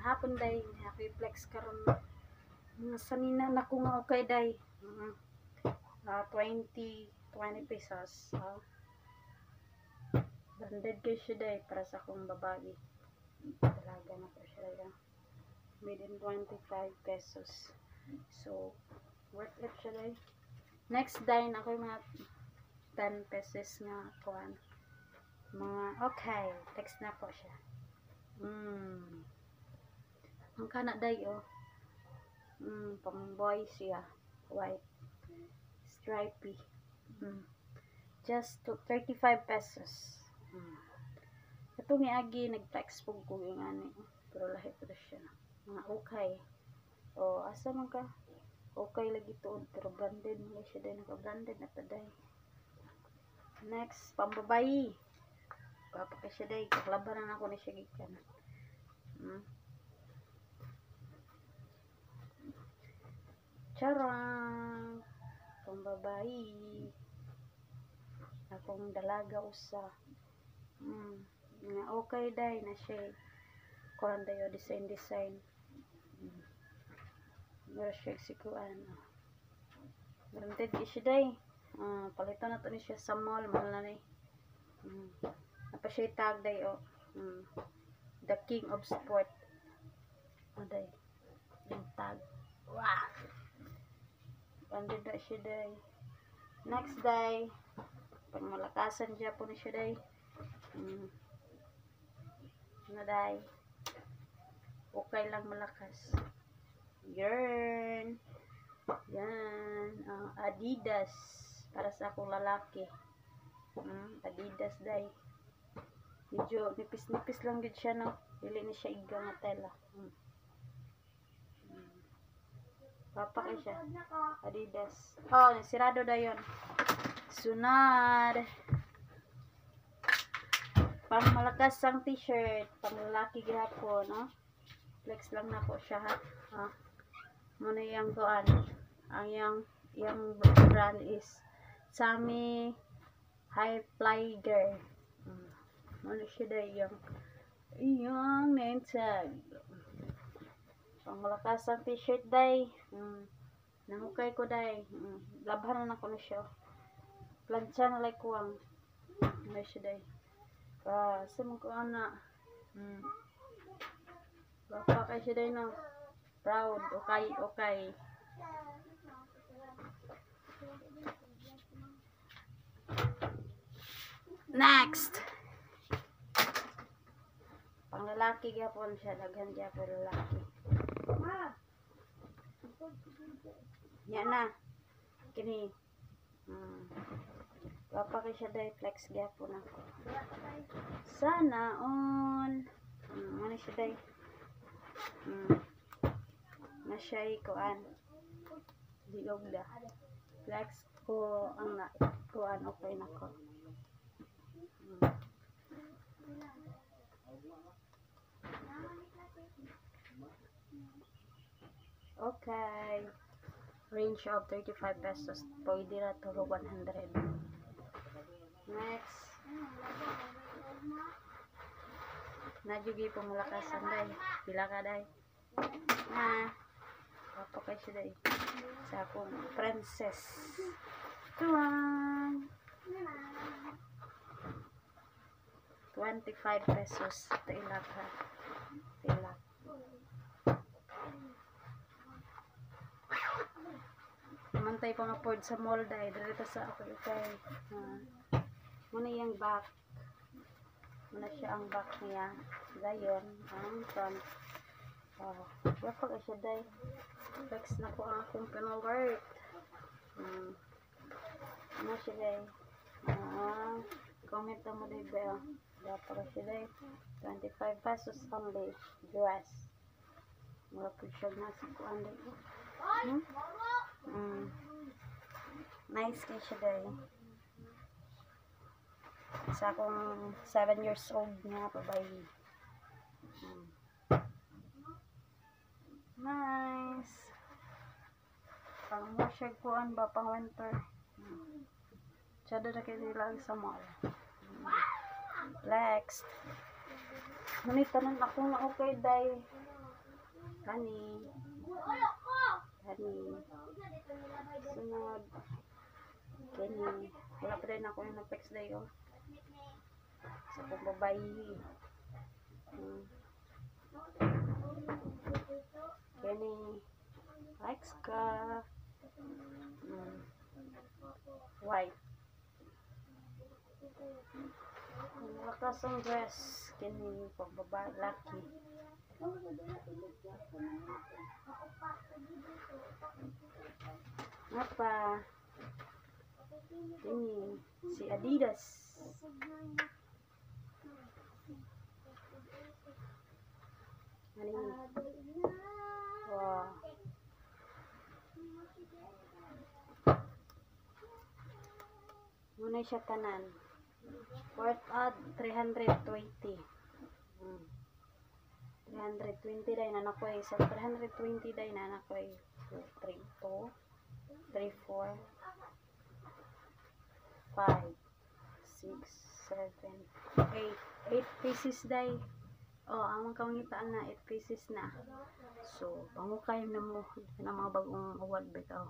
hapon day happy flex karon sanina na ko nga okay day 20 pesos branded kay siya day para sa akong babae talaga na po siya day made in 25 pesos so worth it siya day. Next day na ako mga 10 pesos nga kuan mga okay text na po siya ang kana day pamboy siya white stripy just to 35 pesos ito miagi nag-text po ko yung ani pero lahi pa siya mga okay asa man ka okay lagi tuod pero branded mo siya din naka branded na taday. Next pambabayi papa siya day kaklabaran ako ni siya gikan charang pambabayi akong dalaga usa nga okay day na siya kuan dayo design meron siya sikuan branded siya day palitan na to ni siya sa mall na ni apa siya tag day the king of sport day yung tag wow branded na siya day. Next day pag malakasan siya po ni siya day na day okay lang malakas yan Adidas para sa akong lalaki Adidas day medyo nipis lang din siya no dili ni siya iga nga tela papak siya Adidas sirado dayon. Sunod pang malakas ang t-shirt pang lalaki gihapon flex lang na po siya muna yung kuan ang yung brand is Sammy High Flyer muna siya day yung name tag pang malakas ang t-shirt day nangukay ko day labhan na ko na siya plancha na like kuwang muna siya day sa mga kuan na baka kay siya day no proud okay next pang lalaki gyapon siya daghan gyapon lalaki yan na kini baka kay siya day flex gyapon ako sana on ano siya day na siya kuan diog da flex ko ang na kuan okay na ko okay range of 35 pesos pwede na to 100. Next najugi pumulakasan day pila ka day papakay siya day sa akong princess tuwang 25 pesos tilak mantay pa nga pod sa mall day dito sa ako kay muna yung back muna siya ang back niya dayon ang front wapag siya day flex na ko ang akong pinalert ano siya day comment na mo day ba wapag siya day 25 pesos only dress wala po siya nasa kuan day nice kay siya day sa akong 7 years old nga babae nice pang mo siya kuan ba pang winter tsada na kayo lang sa mall next ngunit tanan ako na okay day Kani. Sunod. Kani. Wala pa rin ako yung na-text na yun. Sa kong babayi. Kani. Likes ka. White. Lakas ang dress. Kani. Pagbaba. Lucky. Apa? Ini si Adidas. Ini. Wah. Muna siya tanan. Worth out 320. 320 dahil na nakoy. So 320 dahil na nakoy. 3, 4, 5, 6, 7, 8 pieces dahil. Oh, ang kawangitaan na 8 pieces na. So, pangukay na mo na mga bagong award bitaw.